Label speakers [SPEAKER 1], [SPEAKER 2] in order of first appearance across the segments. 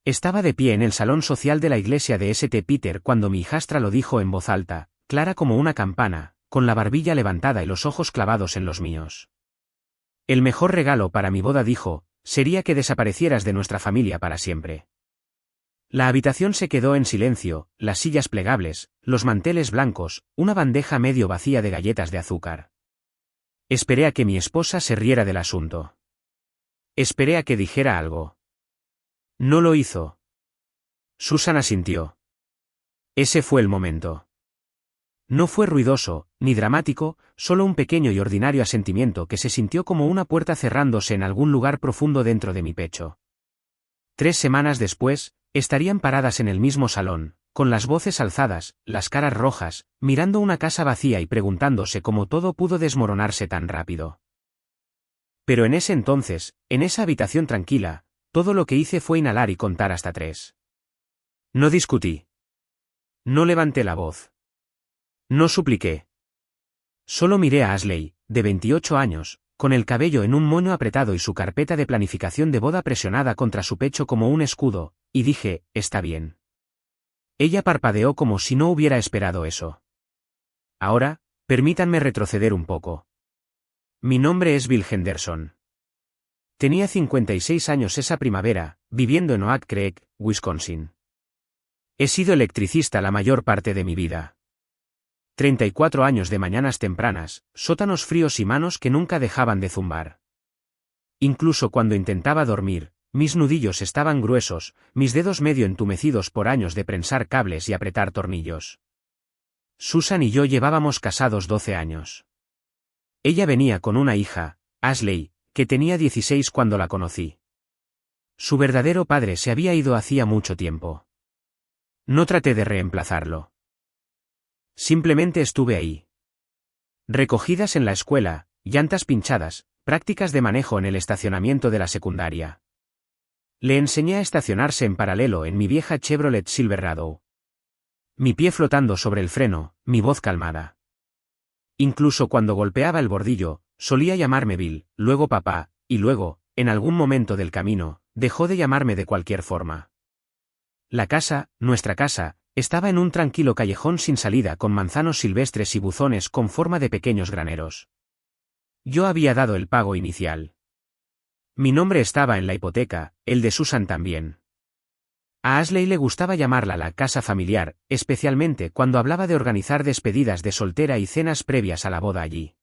[SPEAKER 1] Estaba de pie en el salón social de la iglesia de St. Peter cuando mi hijastra lo dijo en voz alta, clara como una campana, con la barbilla levantada y los ojos clavados en los míos. El mejor regalo para mi boda, dijo, sería que desaparecieras de nuestra familia para siempre. La habitación se quedó en silencio, las sillas plegables, los manteles blancos, una bandeja medio vacía de galletas de azúcar. Esperé a que mi esposa se riera del asunto. Esperé a que dijera algo. No lo hizo. Susan asintió. Ese fue el momento. No fue ruidoso, ni dramático, solo un pequeño y ordinario asentimiento que se sintió como una puerta cerrándose en algún lugar profundo dentro de mi pecho. 3 semanas después, estarían paradas en el mismo salón, con las voces alzadas, las caras rojas, mirando una casa vacía y preguntándose cómo todo pudo desmoronarse tan rápido. Pero en ese entonces, en esa habitación tranquila, todo lo que hice fue inhalar y contar hasta 3. No discutí. No levanté la voz. No supliqué. Solo miré a Ashley, de 28 años, con el cabello en un moño apretado y su carpeta de planificación de boda presionada contra su pecho como un escudo, y dije, está bien. Ella parpadeó como si no hubiera esperado eso. Ahora, permítanme retroceder un poco. Mi nombre es Bill Henderson. Tenía 56 años esa primavera, viviendo en Oak Creek, Wisconsin. He sido electricista la mayor parte de mi vida. 34 años de mañanas tempranas, sótanos fríos y manos que nunca dejaban de zumbar. Incluso cuando intentaba dormir, mis nudillos estaban gruesos, mis dedos medio entumecidos por años de prensar cables y apretar tornillos. Susan y yo llevábamos casados 12 años. Ella venía con una hija, Ashley, que tenía 16 cuando la conocí. Su verdadero padre se había ido hacía mucho tiempo. No traté de reemplazarlo. Simplemente estuve ahí. Recogidas en la escuela, llantas pinchadas, prácticas de manejo en el estacionamiento de la secundaria. Le enseñé a estacionarse en paralelo en mi vieja Chevrolet Silverado. Mi pie flotando sobre el freno, mi voz calmada. Incluso cuando golpeaba el bordillo, solía llamarme Bill, luego papá, y luego, en algún momento del camino, dejó de llamarme de cualquier forma. La casa, nuestra casa, estaba en un tranquilo callejón sin salida con manzanos silvestres y buzones con forma de pequeños graneros. Yo había dado el pago inicial. Mi nombre estaba en la hipoteca, el de Susan también. A Ashley le gustaba llamarla la casa familiar, especialmente cuando hablaba de organizar despedidas de soltera y cenas previas a la boda allí.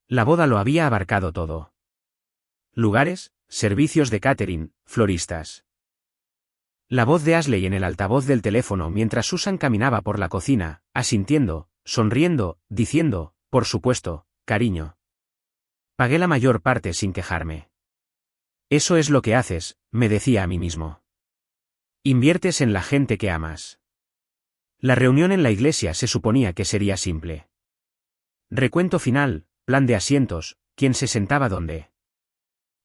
[SPEAKER 1] La boda lo había abarcado todo. Lugares, servicios de catering, floristas. La voz de Ashley en el altavoz del teléfono mientras Susan caminaba por la cocina, asintiendo, sonriendo, diciendo, por supuesto, cariño. Pagué la mayor parte sin quejarme. Eso es lo que haces, me decía a mí mismo. Inviertes en la gente que amas. La reunión en la iglesia se suponía que sería simple. Recuento final, plan de asientos, quién se sentaba dónde.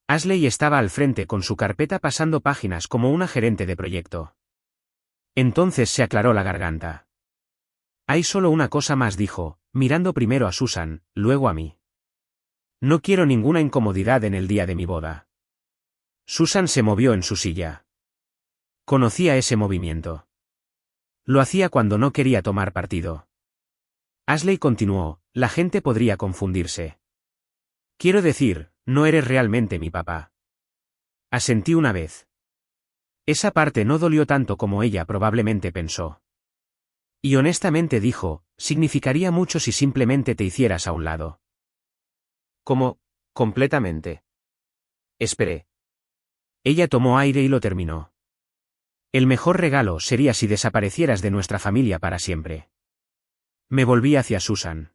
[SPEAKER 1] Ashley estaba al frente con su carpeta pasando páginas como una gerente de proyecto. Entonces se aclaró la garganta. Hay solo una cosa más, dijo, mirando primero a Susan, luego a mí. No quiero ninguna incomodidad en el día de mi boda. Susan se movió en su silla. Conocía ese movimiento. Lo hacía cuando no quería tomar partido. Ashley continuó, la gente podría confundirse. Quiero decir, no eres realmente mi papá. Asentí una vez. Esa parte no dolió tanto como ella probablemente pensó. Y honestamente dijo, significaría mucho si simplemente te hicieras a un lado. ¿Cómo? Completamente. Esperé. Ella tomó aire y lo terminó. El mejor regalo sería si desaparecieras de nuestra familia para siempre. Me volví hacia Susan.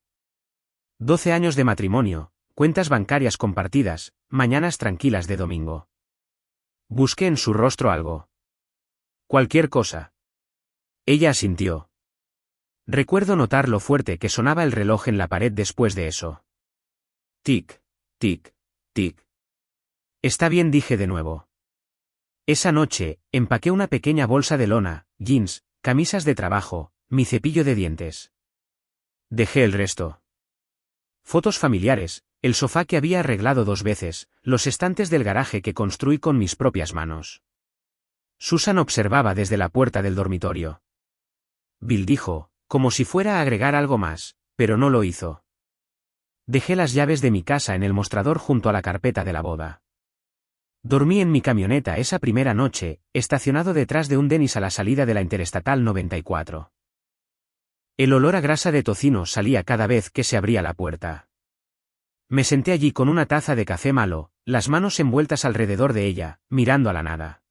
[SPEAKER 1] 12 años de matrimonio, cuentas bancarias compartidas, mañanas tranquilas de domingo. Busqué en su rostro algo. Cualquier cosa. Ella asintió. Recuerdo notar lo fuerte que sonaba el reloj en la pared después de eso. Tic, tic, tic. Está bien, dije de nuevo. Esa noche, empaqué una pequeña bolsa de lona, jeans, camisas de trabajo, mi cepillo de dientes. Dejé el resto. Fotos familiares, el sofá que había arreglado 2 veces, los estantes del garaje que construí con mis propias manos. Susan observaba desde la puerta del dormitorio. Bill dijo, como si fuera a agregar algo más, pero no lo hizo. Dejé las llaves de mi casa en el mostrador junto a la carpeta de la boda. Dormí en mi camioneta esa primera noche, estacionado detrás de un Denny's a la salida de la Interestatal 94. El olor a grasa de tocino salía cada vez que se abría la puerta. Me senté allí con una taza de café malo, las manos envueltas alrededor de ella, mirando a la nada.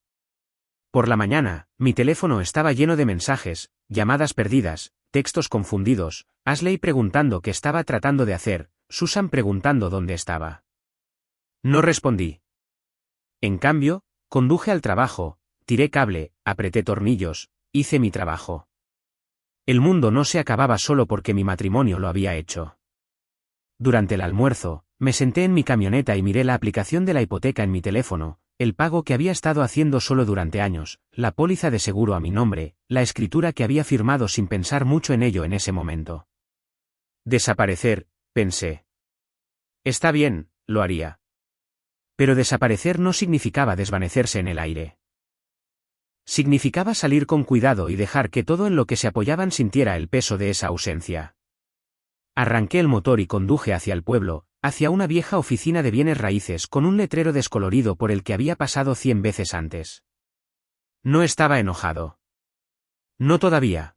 [SPEAKER 1] Por la mañana, mi teléfono estaba lleno de mensajes, llamadas perdidas, textos confundidos, Ashley preguntando qué estaba tratando de hacer, Susan preguntando dónde estaba. No respondí. En cambio, conduje al trabajo, tiré cable, apreté tornillos, hice mi trabajo. El mundo no se acababa solo porque mi matrimonio lo había hecho. Durante el almuerzo, me senté en mi camioneta y miré la aplicación de la hipoteca en mi teléfono, el pago que había estado haciendo solo durante años, la póliza de seguro a mi nombre, la escritura que había firmado sin pensar mucho en ello en ese momento. Desaparecer, pensé. Está bien, lo haría. Pero desaparecer no significaba desvanecerse en el aire. Significaba salir con cuidado y dejar que todo en lo que se apoyaban sintiera el peso de esa ausencia. Arranqué el motor y conduje hacia el pueblo, hacia una vieja oficina de bienes raíces con un letrero descolorido por el que había pasado 100 veces antes. No estaba enojado. No todavía.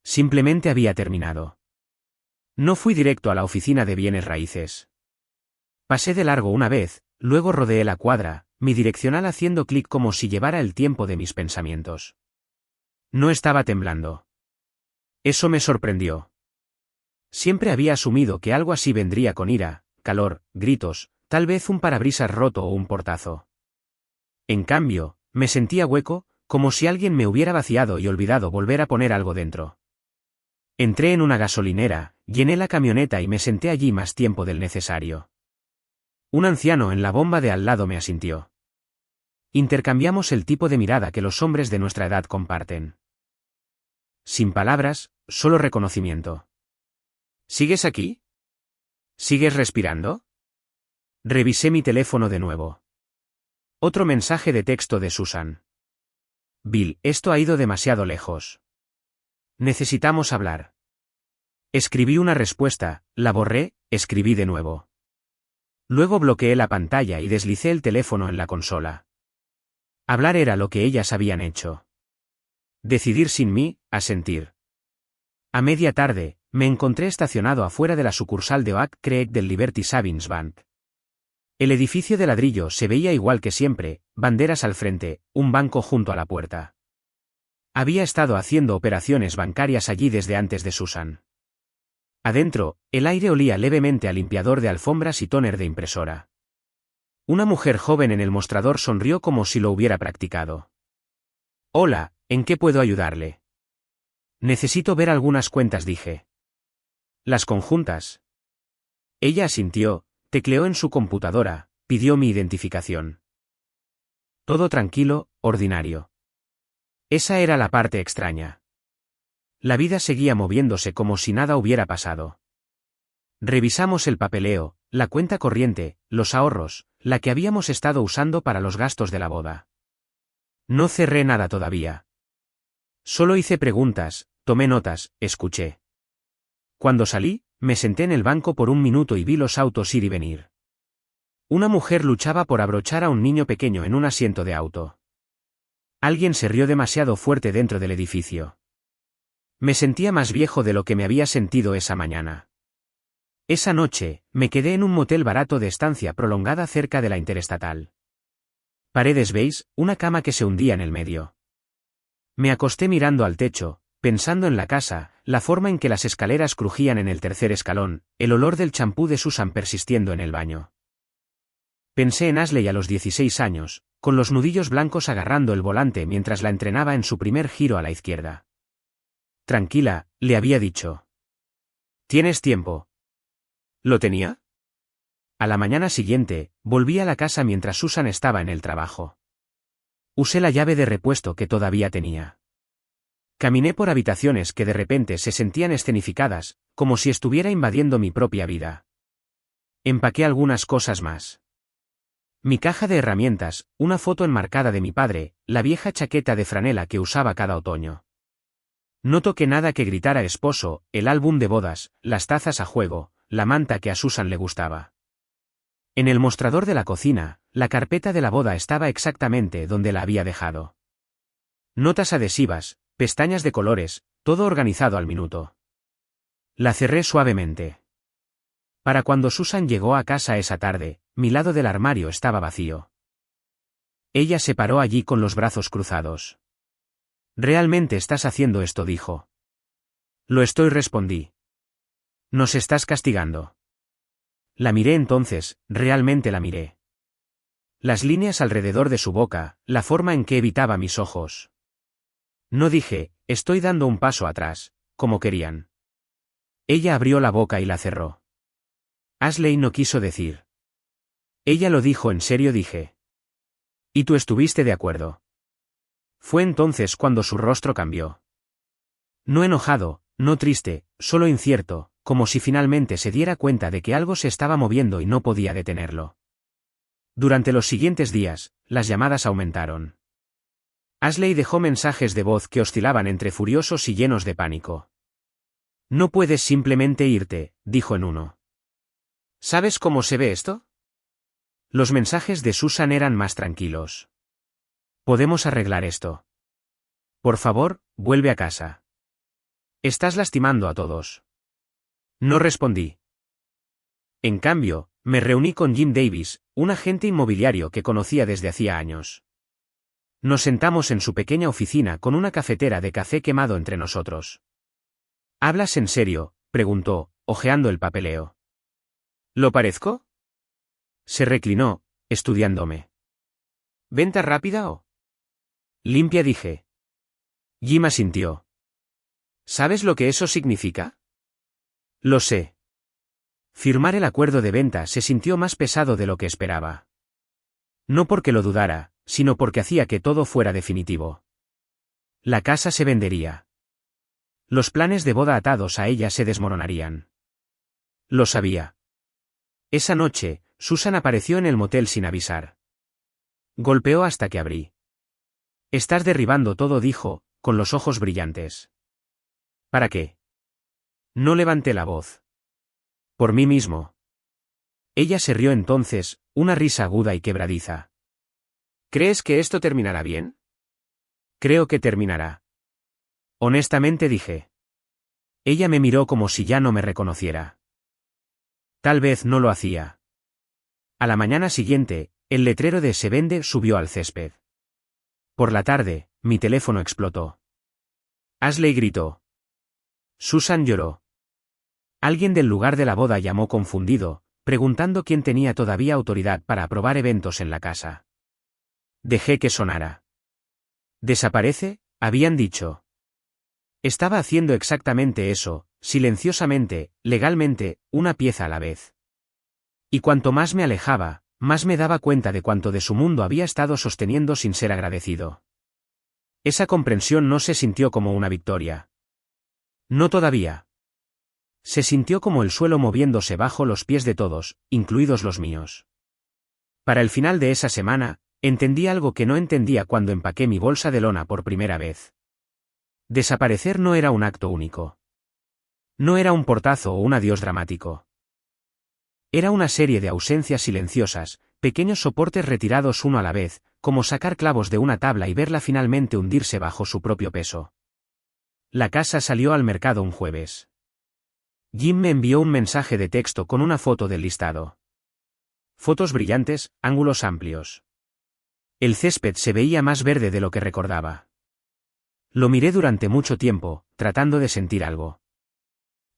[SPEAKER 1] Simplemente había terminado. No fui directo a la oficina de bienes raíces. Pasé de largo una vez, luego rodeé la cuadra, mi direccional haciendo clic como si llevara el tiempo de mis pensamientos. No estaba temblando. Eso me sorprendió. Siempre había asumido que algo así vendría con ira, calor, gritos, tal vez un parabrisas roto o un portazo. En cambio, me sentía hueco, como si alguien me hubiera vaciado y olvidado volver a poner algo dentro. Entré en una gasolinera, llené la camioneta y me senté allí más tiempo del necesario. Un anciano en la bomba de al lado me asintió. Intercambiamos el tipo de mirada que los hombres de nuestra edad comparten. Sin palabras, solo reconocimiento. ¿Sigues aquí? ¿Sigues respirando? Revisé mi teléfono de nuevo. Otro mensaje de texto de Susan. Bill, esto ha ido demasiado lejos. Necesitamos hablar. Escribí una respuesta, la borré, escribí de nuevo. Luego bloqueé la pantalla y deslicé el teléfono en la consola. Hablar era lo que ellas habían hecho. Decidir sin mí, asentir. A media tarde, me encontré estacionado afuera de la sucursal de Oak Creek del Liberty Savings Bank. El edificio de ladrillo se veía igual que siempre, banderas al frente, un banco junto a la puerta. Había estado haciendo operaciones bancarias allí desde antes de Susan. Adentro, el aire olía levemente a limpiador de alfombras y tóner de impresora. Una mujer joven en el mostrador sonrió como si lo hubiera practicado. Hola, ¿en qué puedo ayudarle? Necesito ver algunas cuentas, dije. Las conjuntas. Ella asintió, tecleó en su computadora, pidió mi identificación. Todo tranquilo, ordinario. Esa era la parte extraña. La vida seguía moviéndose como si nada hubiera pasado. Revisamos el papeleo, la cuenta corriente, los ahorros, la que habíamos estado usando para los gastos de la boda. No cerré nada todavía. Solo hice preguntas, tomé notas, escuché. Cuando salí, me senté en el banco por un minuto y vi los autos ir y venir. Una mujer luchaba por abrochar a un niño pequeño en un asiento de auto. Alguien se rió demasiado fuerte dentro del edificio. Me sentía más viejo de lo que me había sentido esa mañana. Esa noche, me quedé en un motel barato de estancia prolongada cerca de la Interestatal. Paredes beige, una cama que se hundía en el medio. Me acosté mirando al techo, pensando en la casa, la forma en que las escaleras crujían en el tercer escalón, el olor del champú de Susan persistiendo en el baño. Pensé en Ashley a los 16 años, con los nudillos blancos agarrando el volante mientras la entrenaba en su primer giro a la izquierda. Tranquila, le había dicho. ¿Tienes tiempo? ¿Lo tenía? A la mañana siguiente, volví a la casa mientras Susan estaba en el trabajo. Usé la llave de repuesto que todavía tenía. Caminé por habitaciones que de repente se sentían escenificadas, como si estuviera invadiendo mi propia vida. Empaqué algunas cosas más. Mi caja de herramientas, una foto enmarcada de mi padre, la vieja chaqueta de franela que usaba cada otoño. No toqué nada que gritara esposo, el álbum de bodas, las tazas a juego, la manta que a Susan le gustaba. En el mostrador de la cocina, la carpeta de la boda estaba exactamente donde la había dejado. Notas adhesivas, pestañas de colores, todo organizado al minuto. La cerré suavemente. Para cuando Susan llegó a casa esa tarde, mi lado del armario estaba vacío. Ella se paró allí con los brazos cruzados. «¿Realmente estás haciendo esto?», dijo. «Lo estoy», respondí. «¿Nos estás castigando?». La miré entonces, realmente la miré. Las líneas alrededor de su boca, la forma en que evitaba mis ojos. No dije, estoy dando un paso atrás, como querían. Ella abrió la boca y la cerró. Ashley no quiso decir. Ella lo dijo en serio, dije. ¿Y tú estuviste de acuerdo? Fue entonces cuando su rostro cambió. No enojado, no triste, solo incierto, como si finalmente se diera cuenta de que algo se estaba moviendo y no podía detenerlo. Durante los siguientes días, las llamadas aumentaron. Ashley dejó mensajes de voz que oscilaban entre furiosos y llenos de pánico. «No puedes simplemente irte», dijo en uno. «¿Sabes cómo se ve esto?». Los mensajes de Susan eran más tranquilos. «Podemos arreglar esto. Por favor, vuelve a casa. Estás lastimando a todos». No respondí. En cambio, me reuní con Jim Davis, un agente inmobiliario que conocía desde hacía años. Nos sentamos en su pequeña oficina con una cafetera de café quemado entre nosotros. «¿Hablas en serio?», preguntó, hojeando el papeleo. «¿Lo parezco?». Se reclinó, estudiándome. «¿Venta rápida o limpia?», dije. Jim asintió. «¿Sabes lo que eso significa?». «Lo sé». Firmar el acuerdo de venta se sintió más pesado de lo que esperaba. No porque lo dudara, sino porque hacía que todo fuera definitivo. La casa se vendería. Los planes de boda atados a ella se desmoronarían. Lo sabía. Esa noche, Susan apareció en el motel sin avisar. Golpeó hasta que abrí. «Estás derribando todo», dijo, con los ojos brillantes. «¿Para qué?». No levanté la voz. «Por mí mismo». Ella se rió entonces, una risa aguda y quebradiza. «¿Crees que esto terminará bien?». «Creo que terminará». Honestamente, dije. Ella me miró como si ya no me reconociera. Tal vez no lo hacía. A la mañana siguiente, el letrero de «Se vende» subió al césped. Por la tarde, mi teléfono explotó. Ashley gritó. Susan lloró. Alguien del lugar de la boda llamó confundido, preguntando quién tenía todavía autoridad para aprobar eventos en la casa. Dejé que sonara. «¿Desaparece?», habían dicho. Estaba haciendo exactamente eso, silenciosamente, legalmente, una pieza a la vez. Y cuanto más me alejaba, más me daba cuenta de cuánto de su mundo había estado sosteniendo sin ser agradecido. Esa comprensión no se sintió como una victoria. No todavía. Se sintió como el suelo moviéndose bajo los pies de todos, incluidos los míos. Para el final de esa semana, entendí algo que no entendía cuando empaqué mi bolsa de lona por primera vez. Desaparecer no era un acto único. No era un portazo o un adiós dramático. Era una serie de ausencias silenciosas, pequeños soportes retirados uno a la vez, como sacar clavos de una tabla y verla finalmente hundirse bajo su propio peso. La casa salió al mercado un jueves. Jim me envió un mensaje de texto con una foto del listado. Fotos brillantes, ángulos amplios. El césped se veía más verde de lo que recordaba. Lo miré durante mucho tiempo, tratando de sentir algo.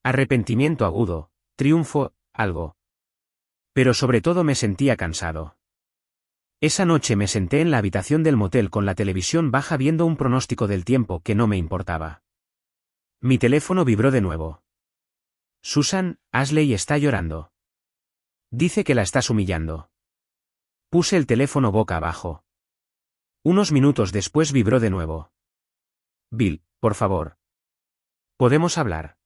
[SPEAKER 1] Arrepentimiento agudo, triunfo, algo. Pero sobre todo me sentía cansado. Esa noche me senté en la habitación del motel con la televisión baja viendo un pronóstico del tiempo que no me importaba. Mi teléfono vibró de nuevo. Susan, Ashley está llorando. Dice que la estás humillando. Puse el teléfono boca abajo. Unos minutos después vibró de nuevo. Bill, por favor. ¿Podemos hablar?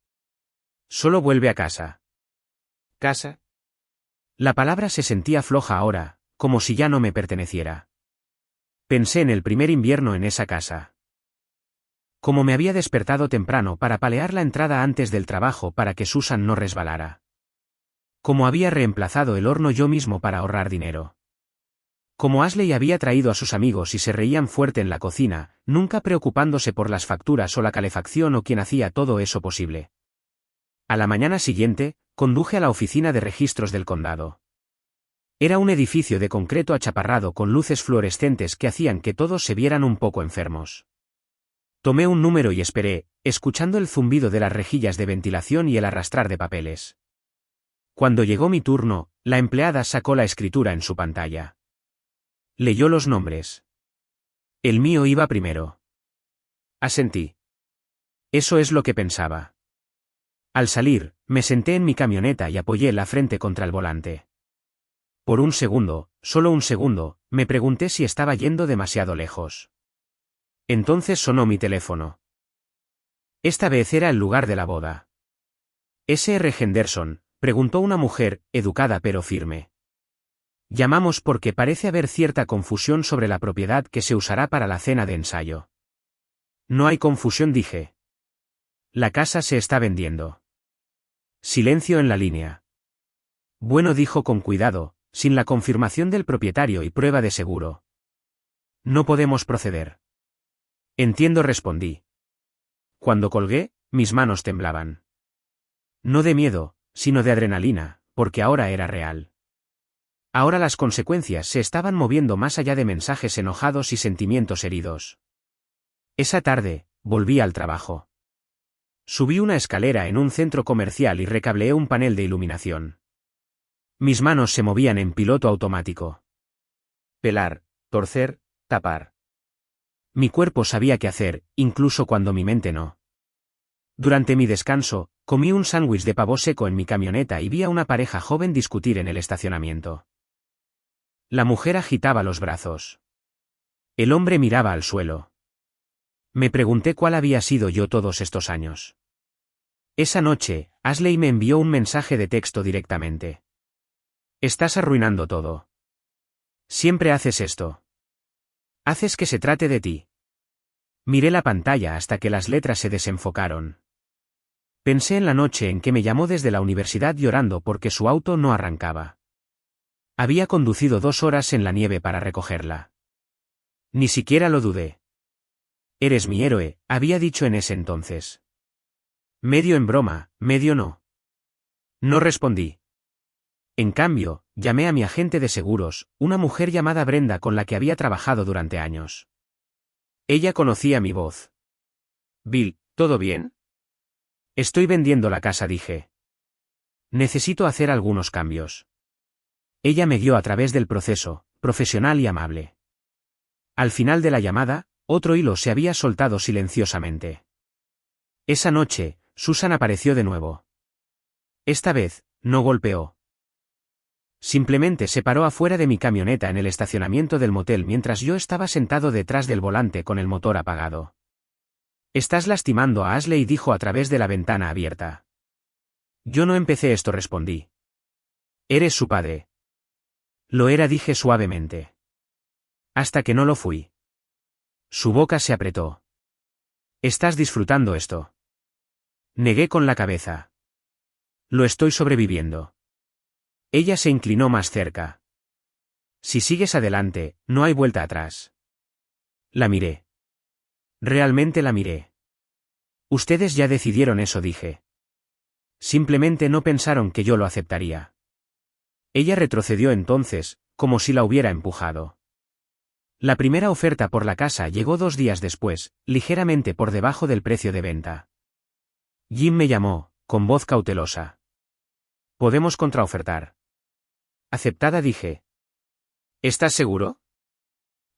[SPEAKER 1] Solo vuelve a casa. ¿Casa? La palabra se sentía floja ahora, como si ya no me perteneciera. Pensé en el primer invierno en esa casa. Como me había despertado temprano para palear la entrada antes del trabajo para que Susan no resbalara. Como había reemplazado el horno yo mismo para ahorrar dinero. Como Ashley había traído a sus amigos y se reían fuerte en la cocina, nunca preocupándose por las facturas o la calefacción o quien hacía todo eso posible. A la mañana siguiente, conduje a la oficina de registros del condado. Era un edificio de concreto achaparrado con luces fluorescentes que hacían que todos se vieran un poco enfermos. Tomé un número y esperé, escuchando el zumbido de las rejillas de ventilación y el arrastrar de papeles. Cuando llegó mi turno, la empleada sacó la escritura en su pantalla. Leyó los nombres. El mío iba primero. Asentí. Eso es lo que pensaba. Al salir, me senté en mi camioneta y apoyé la frente contra el volante. Por un segundo, solo un segundo, me pregunté si estaba yendo demasiado lejos. Entonces sonó mi teléfono. Esta vez era el lugar de la boda. ¿S.R. Henderson?, preguntó una mujer, educada pero firme. Llamamos porque parece haber cierta confusión sobre la propiedad que se usará para la cena de ensayo. No hay confusión, dije. La casa se está vendiendo. Silencio en la línea. Bueno, dijo con cuidado, sin la confirmación del propietario y prueba de seguro. No podemos proceder. Entiendo, respondí. Cuando colgué, mis manos temblaban. No de miedo, sino de adrenalina, porque ahora era real. Ahora las consecuencias se estaban moviendo más allá de mensajes enojados y sentimientos heridos. Esa tarde, volví al trabajo. Subí una escalera en un centro comercial y recableé un panel de iluminación. Mis manos se movían en piloto automático. Pelar, torcer, tapar. Mi cuerpo sabía qué hacer, incluso cuando mi mente no. Durante mi descanso, comí un sándwich de pavo seco en mi camioneta y vi a una pareja joven discutir en el estacionamiento. La mujer agitaba los brazos. El hombre miraba al suelo. Me pregunté cuál había sido yo todos estos años. Esa noche, Ashley me envió un mensaje de texto directamente. Estás arruinando todo. Siempre haces esto. Haces que se trate de ti. Miré la pantalla hasta que las letras se desenfocaron. Pensé en la noche en que me llamó desde la universidad llorando porque su auto no arrancaba. Había conducido 2 horas en la nieve para recogerla. Ni siquiera lo dudé. Eres mi héroe, había dicho en ese entonces. Medio en broma, medio no. No respondí. En cambio, llamé a mi agente de seguros, una mujer llamada Brenda con la que había trabajado durante años. Ella conocía mi voz. Bill, ¿todo bien? Estoy vendiendo la casa, dije. Necesito hacer algunos cambios. Ella me guió a través del proceso, profesional y amable. Al final de la llamada, otro hilo se había soltado silenciosamente. Esa noche, Susan apareció de nuevo. Esta vez, no golpeó. Simplemente se paró afuera de mi camioneta en el estacionamiento del motel mientras yo estaba sentado detrás del volante con el motor apagado. Estás lastimando a Ashley, dijo a través de la ventana abierta. Yo no empecé esto, respondí. Eres su padre. Lo era, dije suavemente. Hasta que no lo fui. Su boca se apretó. ¿Estás disfrutando esto? Negué con la cabeza. Lo estoy sobreviviendo. Ella se inclinó más cerca. Si sigues adelante, no hay vuelta atrás. La miré. Realmente la miré. Ustedes ya decidieron eso, dije. Simplemente no pensaron que yo lo aceptaría. Ella retrocedió entonces, como si la hubiera empujado. La primera oferta por la casa llegó 2 días después, ligeramente por debajo del precio de venta. Jim me llamó, con voz cautelosa. Podemos contraofertar. Aceptada, dije. ¿Estás seguro?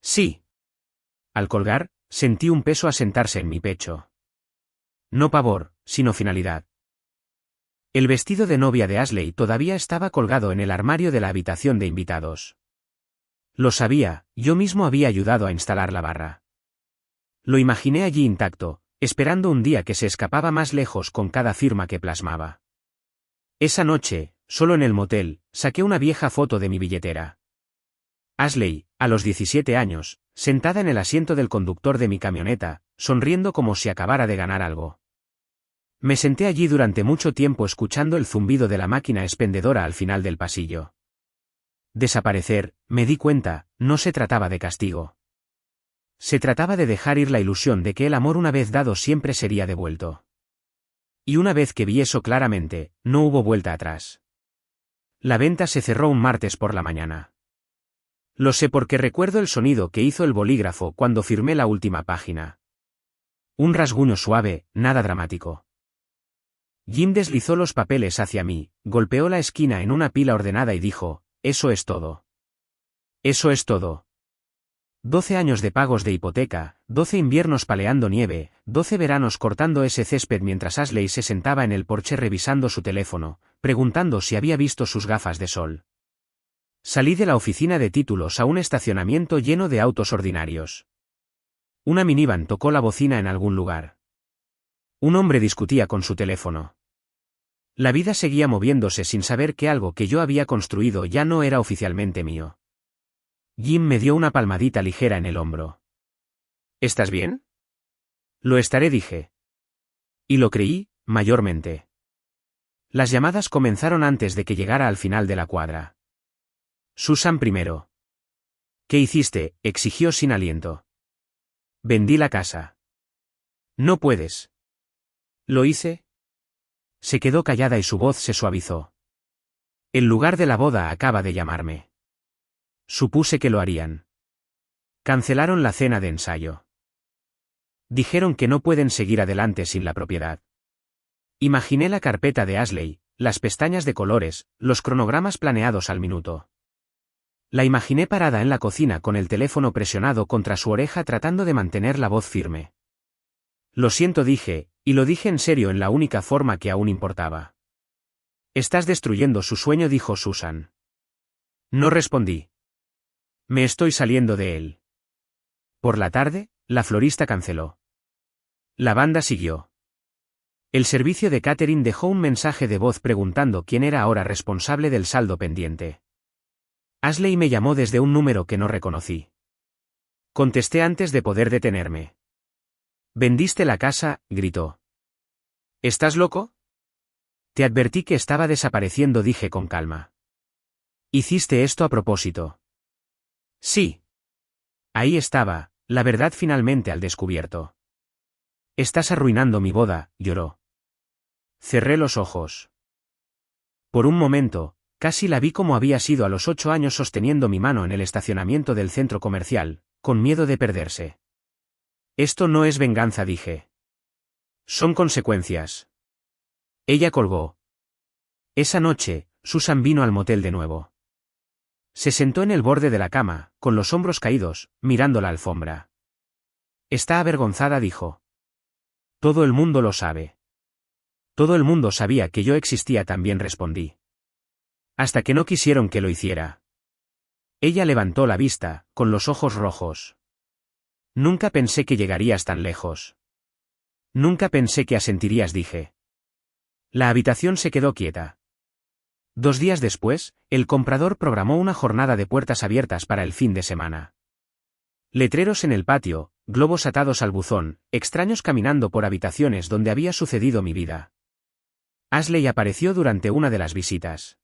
[SPEAKER 1] Sí. Al colgar, sentí un peso asentarse en mi pecho. No pavor, sino finalidad. El vestido de novia de Ashley todavía estaba colgado en el armario de la habitación de invitados. Lo sabía, yo mismo había ayudado a instalar la barra. Lo imaginé allí intacto, esperando un día que se escapaba más lejos con cada firma que plasmaba. Esa noche, solo en el motel, saqué una vieja foto de mi billetera. Ashley, a los 17 años, sentada en el asiento del conductor de mi camioneta, sonriendo como si acabara de ganar algo. Me senté allí durante mucho tiempo escuchando el zumbido de la máquina expendedora al final del pasillo. Desaparecer, me di cuenta, no se trataba de castigo. Se trataba de dejar ir la ilusión de que el amor una vez dado siempre sería devuelto. Y una vez que vi eso claramente, no hubo vuelta atrás. La venta se cerró un martes por la mañana. Lo sé porque recuerdo el sonido que hizo el bolígrafo cuando firmé la última página. Un rasguño suave, nada dramático. Jim deslizó los papeles hacia mí, golpeó la esquina en una pila ordenada y dijo, «Eso es todo. Eso es todo». 12 años de pagos de hipoteca, 12 inviernos paleando nieve, 12 veranos cortando ese césped mientras Ashley se sentaba en el porche revisando su teléfono, preguntando si había visto sus gafas de sol. Salí de la oficina de títulos a un estacionamiento lleno de autos ordinarios. Una minivan tocó la bocina en algún lugar. Un hombre discutía con su teléfono. La vida seguía moviéndose sin saber que algo que yo había construido ya no era oficialmente mío. Jim me dio una palmadita ligera en el hombro. ¿Estás bien? Lo estaré, dije. Y lo creí, mayormente. Las llamadas comenzaron antes de que llegara al final de la cuadra. Susan primero. ¿Qué hiciste?, exigió sin aliento. Vendí la casa. No puedes. ¿Lo hice? Se quedó callada y su voz se suavizó. El lugar de la boda acaba de llamarme. Supuse que lo harían. Cancelaron la cena de ensayo. Dijeron que no pueden seguir adelante sin la propiedad. Imaginé la carpeta de Ashley, las pestañas de colores, los cronogramas planeados al minuto. La imaginé parada en la cocina con el teléfono presionado contra su oreja tratando de mantener la voz firme. Lo siento, dije, y lo dije en serio en la única forma que aún importaba. Estás destruyendo su sueño, dijo Susan. No respondí. Me estoy saliendo de él. Por la tarde, la florista canceló. La banda siguió. El servicio de catering dejó un mensaje de voz preguntando quién era ahora responsable del saldo pendiente. Ashley me llamó desde un número que no reconocí. Contesté antes de poder detenerme. «¿Vendiste la casa?», gritó. «¿Estás loco?». Te advertí que estaba desapareciendo, dije con calma. ¿Hiciste esto a propósito? Sí. Ahí estaba, la verdad finalmente al descubierto. Estás arruinando mi boda, lloró. Cerré los ojos. Por un momento, casi la vi como había sido a los 8 años sosteniendo mi mano en el estacionamiento del centro comercial, con miedo de perderse. Esto no es venganza, dije. Son consecuencias. Ella colgó. Esa noche, Susan vino al motel de nuevo. Se sentó en el borde de la cama, con los hombros caídos, mirando la alfombra. Está avergonzada, dijo. Todo el mundo lo sabe. Todo el mundo sabía que yo existía, también respondí. Hasta que no quisieron que lo hiciera. Ella levantó la vista, con los ojos rojos. Nunca pensé que llegarías tan lejos. Nunca pensé que asentirías, dije. La habitación se quedó quieta. 2 días después, el comprador programó una jornada de puertas abiertas para el fin de semana. Letreros en el patio, globos atados al buzón, extraños caminando por habitaciones donde había sucedido mi vida. Ashley apareció durante una de las visitas.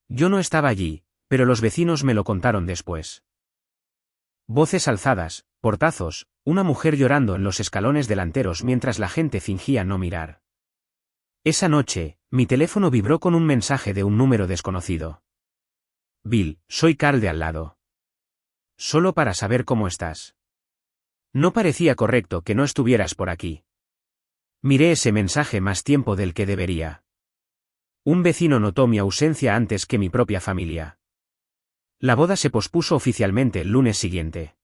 [SPEAKER 1] Yo no estaba allí, pero los vecinos me lo contaron después. Voces alzadas, portazos, una mujer llorando en los escalones delanteros mientras la gente fingía no mirar. Esa noche, mi teléfono vibró con un mensaje de un número desconocido. Bill, soy Carl de al lado. Solo para saber cómo estás. No parecía correcto que no estuvieras por aquí. Miré ese mensaje más tiempo del que debería. Un vecino notó mi ausencia antes que mi propia familia. La boda se pospuso oficialmente el lunes siguiente.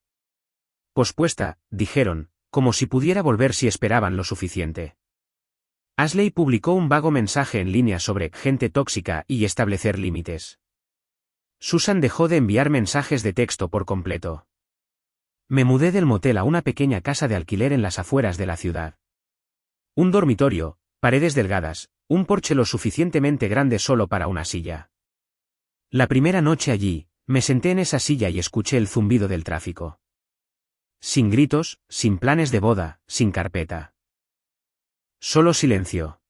[SPEAKER 1] Pospuesta, dijeron, como si pudiera volver si esperaban lo suficiente. Ashley publicó un vago mensaje en línea sobre gente tóxica y establecer límites. Susan dejó de enviar mensajes de texto por completo. Me mudé del motel a una pequeña casa de alquiler en las afueras de la ciudad. Un dormitorio, paredes delgadas, un porche lo suficientemente grande solo para una silla. La primera noche allí, Me senté en esa silla y escuché el zumbido del tráfico. Sin gritos, sin planes de boda, sin carpeta. Solo silencio.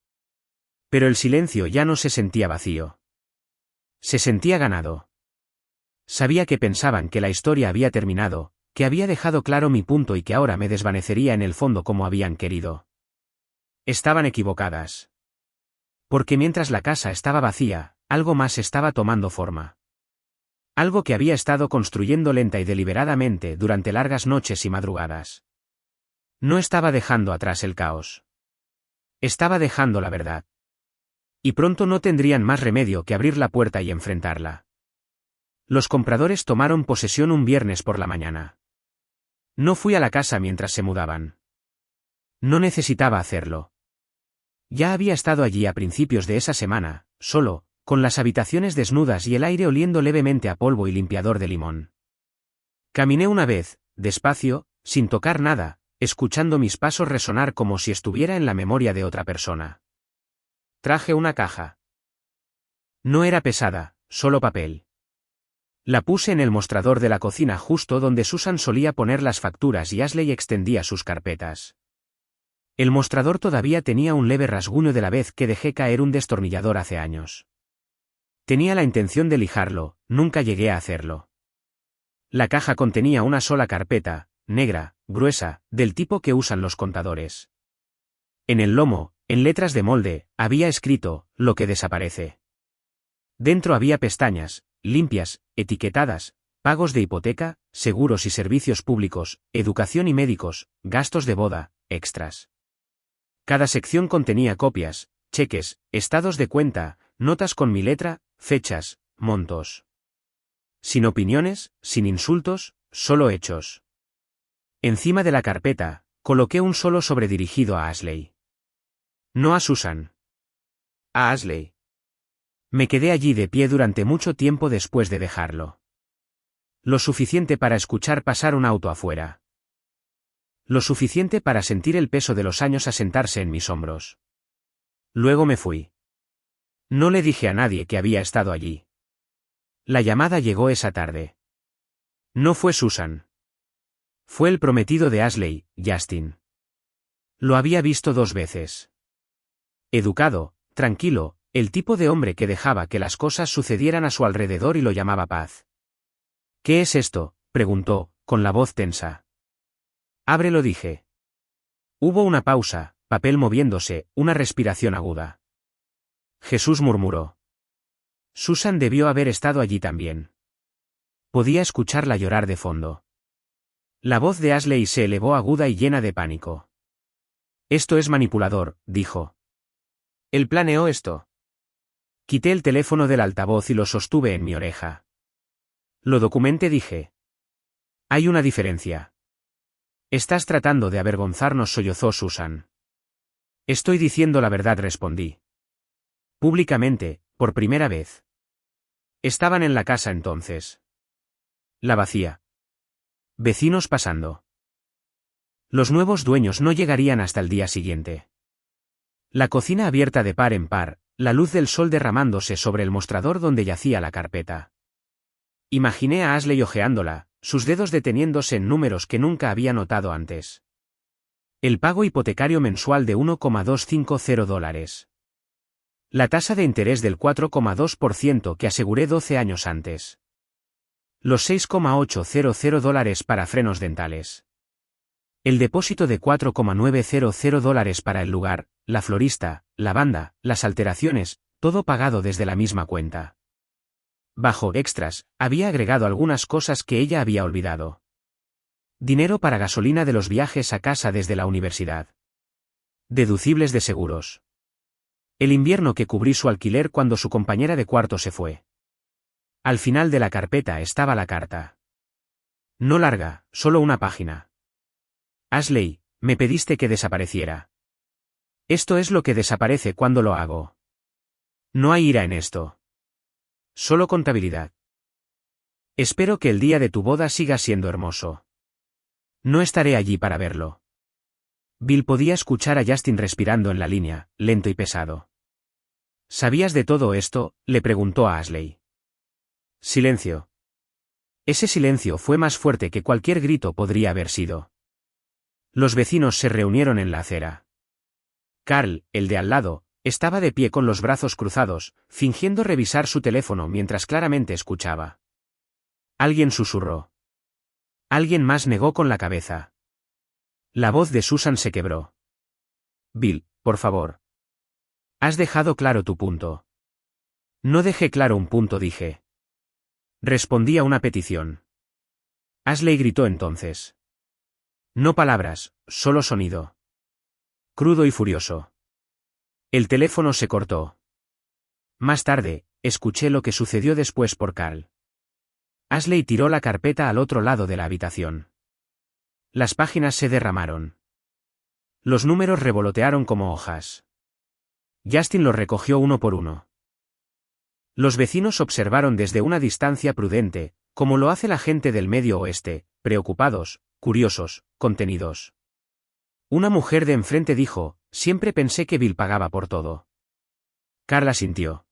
[SPEAKER 1] Pero el silencio ya no se sentía vacío. Se sentía ganado. Sabía que pensaban que la historia había terminado, que había dejado claro mi punto y que ahora me desvanecería en el fondo como habían querido. Estaban equivocadas. Porque mientras la casa estaba vacía, algo más estaba tomando forma. Algo que había estado construyendo lenta y deliberadamente durante largas noches y madrugadas. No estaba dejando atrás el caos. Estaba dejando la verdad. Y pronto no tendrían más remedio que abrir la puerta y enfrentarla. Los compradores tomaron posesión un viernes por la mañana. No fui a la casa mientras se mudaban. No necesitaba hacerlo. Ya había estado allí a principios de esa semana, solo, con las habitaciones desnudas y el aire oliendo levemente a polvo y limpiador de limón. Caminé una vez, despacio, sin tocar nada, escuchando mis pasos resonar como si estuviera en la memoria de otra persona. Traje una caja. No era pesada, solo papel. La puse en el mostrador de la cocina justo donde Susan solía poner las facturas y Ashley extendía sus carpetas. El mostrador todavía tenía un leve rasguño de la vez que dejé caer un destornillador hace años. Tenía la intención de lijarlo, nunca llegué a hacerlo. La caja contenía una sola carpeta, negra, gruesa, del tipo que usan los contadores. En el lomo, en letras de molde, había escrito, lo que desaparece. Dentro había pestañas, limpias, etiquetadas, pagos de hipoteca, seguros y servicios públicos, educación y médicos, gastos de boda, extras. Cada sección contenía copias, cheques, estados de cuenta, notas con mi letra, fechas, montos. Sin opiniones, sin insultos, solo hechos. Encima de la carpeta, coloqué un solo sobre dirigido a Ashley. No a Susan. A Ashley. Me quedé allí de pie durante mucho tiempo después de dejarlo. Lo suficiente para escuchar pasar un auto afuera. Lo suficiente para sentir el peso de los años asentarse en mis hombros. Luego me fui. No le dije a nadie que había estado allí. La llamada llegó esa tarde. No fue Susan. Fue el prometido de Ashley, Justin. Lo había visto 2 veces. Educado, tranquilo, el tipo de hombre que dejaba que las cosas sucedieran a su alrededor y lo llamaba paz. ¿Qué es esto?, preguntó, con la voz tensa. Ábrelo, dije. Hubo una pausa, papel moviéndose, una respiración aguda. Jesús murmuró. Susan debió haber estado allí también. Podía escucharla llorar de fondo. La voz de Ashley se elevó aguda y llena de pánico. Esto es manipulador, dijo. Él planeó esto. Quité el teléfono del altavoz y lo sostuve en mi oreja. Lo documenté, dije. Hay una diferencia. Estás tratando de avergonzarnos, sollozó Susan. Estoy diciendo la verdad, respondí. Públicamente, por primera vez. Estaban en la casa entonces. La vacía. Vecinos pasando. Los nuevos dueños no llegarían hasta el día siguiente. La cocina abierta de par en par, la luz del sol derramándose sobre el mostrador donde yacía la carpeta. Imaginé a Ashley hojeándola, sus dedos deteniéndose en números que nunca había notado antes. El pago hipotecario mensual de $1,250. La tasa de interés del 4,2% que aseguré 12 años antes. Los $6,800 para frenos dentales. El depósito de $4,900 para el lugar, la florista, la banda, las alteraciones, todo pagado desde la misma cuenta. Bajo extras, había agregado algunas cosas que ella había olvidado. Dinero para gasolina de los viajes a casa desde la universidad. Deducibles de seguros. El invierno que cubrí su alquiler cuando su compañera de cuarto se fue. Al final de la carpeta estaba la carta. No larga, solo una página. Ashley, me pediste que desapareciera. Esto es lo que desaparece cuando lo hago. No hay ira en esto. Solo contabilidad. Espero que el día de tu boda siga siendo hermoso. No estaré allí para verlo. Bill podía escuchar a Justin respirando en la línea, lento y pesado. ¿Sabías de todo esto?, le preguntó a Ashley. Silencio. Ese silencio fue más fuerte que cualquier grito podría haber sido. Los vecinos se reunieron en la acera. Carl, el de al lado, estaba de pie con los brazos cruzados, fingiendo revisar su teléfono mientras claramente escuchaba. Alguien susurró. Alguien más negó con la cabeza. La voz de Susan se quebró. Bill, por favor. Has dejado claro tu punto. No dejé claro un punto, dije. Respondí a una petición. Ashley gritó entonces. No palabras, solo sonido. Crudo y furioso. El teléfono se cortó. Más tarde, escuché lo que sucedió después por Carl. Ashley tiró la carpeta al otro lado de la habitación. Las páginas se derramaron. Los números revolotearon como hojas. Justin los recogió uno por uno. Los vecinos observaron desde una distancia prudente, como lo hace la gente del Medio Oeste, preocupados, curiosos, contenidos. Una mujer de enfrente dijo, siempre pensé que Bill pagaba por todo. Carl asintió.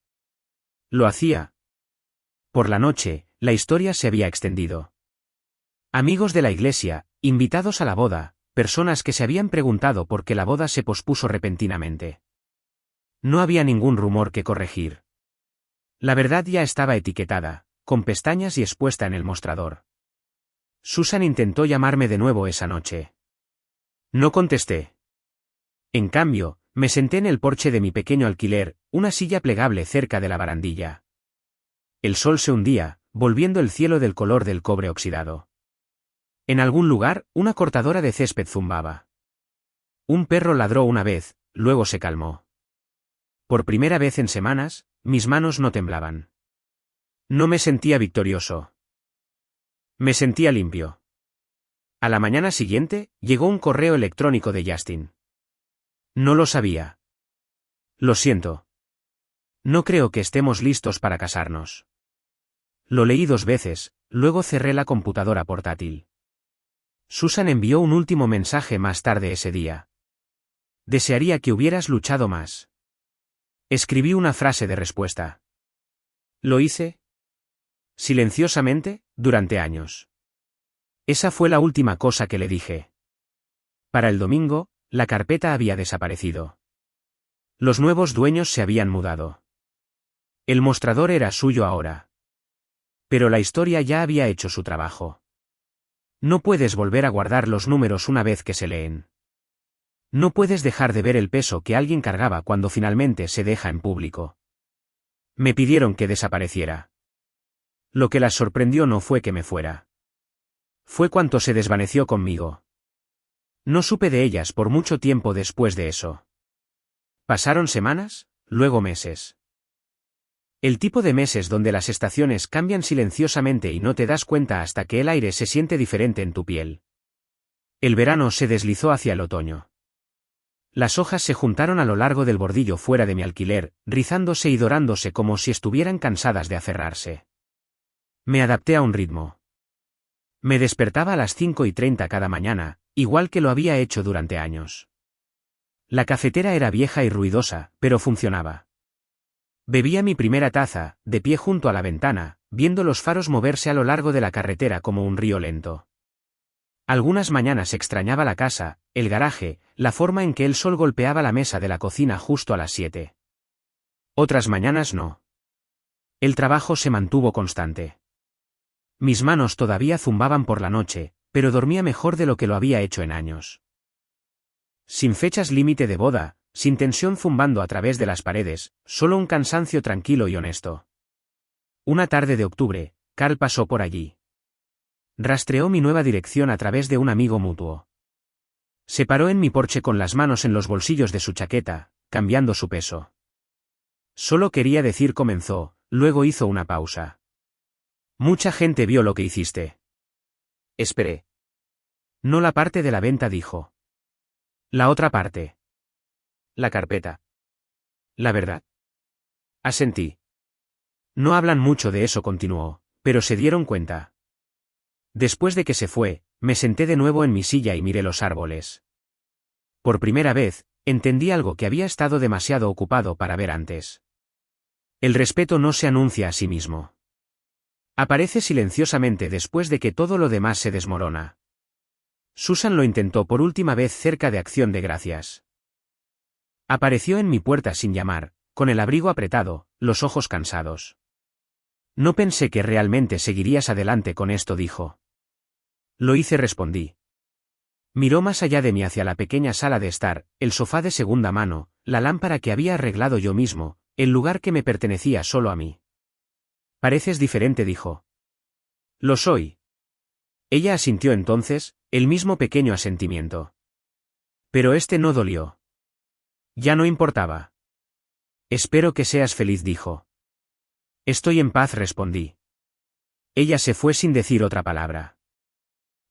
[SPEAKER 1] Lo hacía. Por la noche, la historia se había extendido. Amigos de la iglesia, invitados a la boda, personas que se habían preguntado por qué la boda se pospuso repentinamente. No había ningún rumor que corregir. La verdad ya estaba etiquetada, con pestañas y expuesta en el mostrador. Susan intentó llamarme de nuevo esa noche. No contesté. En cambio, me senté en el porche de mi pequeño alquiler, una silla plegable cerca de la barandilla. El sol se hundía, volviendo el cielo del color del cobre oxidado. En algún lugar, una cortadora de césped zumbaba. Un perro ladró una vez, luego se calmó. Por primera vez en semanas, mis manos no temblaban. No me sentía victorioso. Me sentía limpio. A la mañana siguiente, llegó un correo electrónico de Justin. No lo sabía. Lo siento. No creo que estemos listos para casarnos. Lo leí 2 veces, luego cerré la computadora portátil. Susan envió un último mensaje más tarde ese día. Desearía que hubieras luchado más. Escribí una frase de respuesta. ¿Lo hice? Silenciosamente, durante años. Esa fue la última cosa que le dije. Para el domingo, la carpeta había desaparecido. Los nuevos dueños se habían mudado. El mostrador era suyo ahora. Pero la historia ya había hecho su trabajo. No puedes volver a guardar los números una vez que se leen. No puedes dejar de ver el peso que alguien cargaba cuando finalmente se deja en público. Me pidieron que desapareciera. Lo que las sorprendió no fue que me fuera. Fue cuanto se desvaneció conmigo. No supe de ellas por mucho tiempo después de eso. Pasaron semanas, luego meses. El tipo de meses donde las estaciones cambian silenciosamente y no te das cuenta hasta que el aire se siente diferente en tu piel. El verano se deslizó hacia el otoño. Las hojas se juntaron a lo largo del bordillo fuera de mi alquiler, rizándose y dorándose como si estuvieran cansadas de aferrarse. Me adapté a un ritmo. Me despertaba a las 5:30 cada mañana, igual que lo había hecho durante años. La cafetera era vieja y ruidosa, pero funcionaba. Bebía mi primera taza, de pie junto a la ventana, viendo los faros moverse a lo largo de la carretera como un río lento. Algunas mañanas extrañaba la casa, el garaje, la forma en que el sol golpeaba la mesa de la cocina justo a las 7. Otras mañanas no. El trabajo se mantuvo constante. Mis manos todavía zumbaban por la noche, pero dormía mejor de lo que lo había hecho en años. Sin fechas límite de boda, sin tensión zumbando a través de las paredes, solo un cansancio tranquilo y honesto. Una tarde de octubre, Carl pasó por allí. Rastreó mi nueva dirección a través de un amigo mutuo. Se paró en mi porche con las manos en los bolsillos de su chaqueta, cambiando su peso. Solo quería decir comenzó, luego hizo una pausa. Mucha gente vio lo que hiciste. Esperé. No la parte de la venta, dijo. La otra parte. La carpeta. La verdad. Asentí. No hablan mucho de eso, continuó, pero se dieron cuenta. Después de que se fue, me senté de nuevo en mi silla y miré los árboles. Por primera vez, entendí algo que había estado demasiado ocupado para ver antes. El respeto no se anuncia a sí mismo. Aparece silenciosamente después de que todo lo demás se desmorona. Susan lo intentó por última vez cerca de Acción de Gracias. Apareció en mi puerta sin llamar, con el abrigo apretado, los ojos cansados. No pensé que realmente seguirías adelante con esto, dijo. Lo hice, respondí. Miró más allá de mí hacia la pequeña sala de estar, el sofá de segunda mano, la lámpara que había arreglado yo mismo, el lugar que me pertenecía solo a mí. Pareces diferente, dijo. Lo soy. Ella asintió entonces, el mismo pequeño asentimiento. Pero este no dolió. Ya no importaba. Espero que seas feliz, dijo. Estoy en paz, respondí. Ella se fue sin decir otra palabra.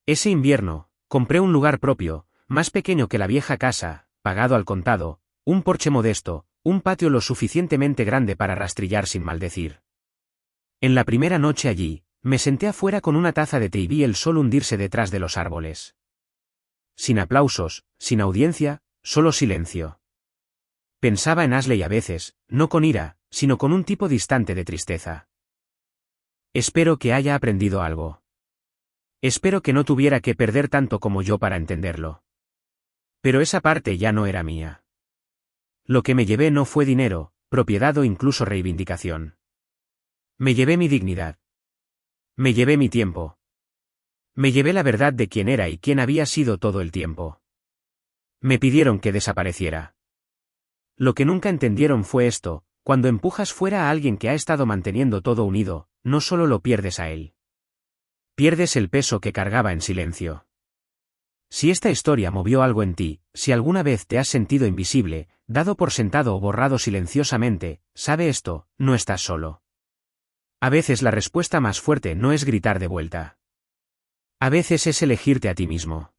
[SPEAKER 1] Ese invierno, compré un lugar propio, más pequeño que la vieja casa, pagado al contado, un porche modesto, un patio lo suficientemente grande para rastrillar sin maldecir. En la primera noche allí, me senté afuera con una taza de té y vi el sol hundirse detrás de los árboles. Sin aplausos, sin audiencia, solo silencio. Pensaba en Ashley a veces, no con ira, sino con un tipo distante de tristeza. Espero que haya aprendido algo. Espero que no tuviera que perder tanto como yo para entenderlo. Pero esa parte ya no era mía. Lo que me llevé no fue dinero, propiedad o incluso reivindicación. Me llevé mi dignidad. Me llevé mi tiempo. Me llevé la verdad de quién era y quién había sido todo el tiempo. Me pidieron que desapareciera. Lo que nunca entendieron fue esto: cuando empujas fuera a alguien que ha estado manteniendo todo unido, no solo lo pierdes a él. Pierdes el peso que cargaba en silencio. Si esta historia movió algo en ti, si alguna vez te has sentido invisible, dado por sentado o borrado silenciosamente, sabe esto: no estás solo. A veces la respuesta más fuerte no es gritar de vuelta. A veces es elegirte a ti mismo.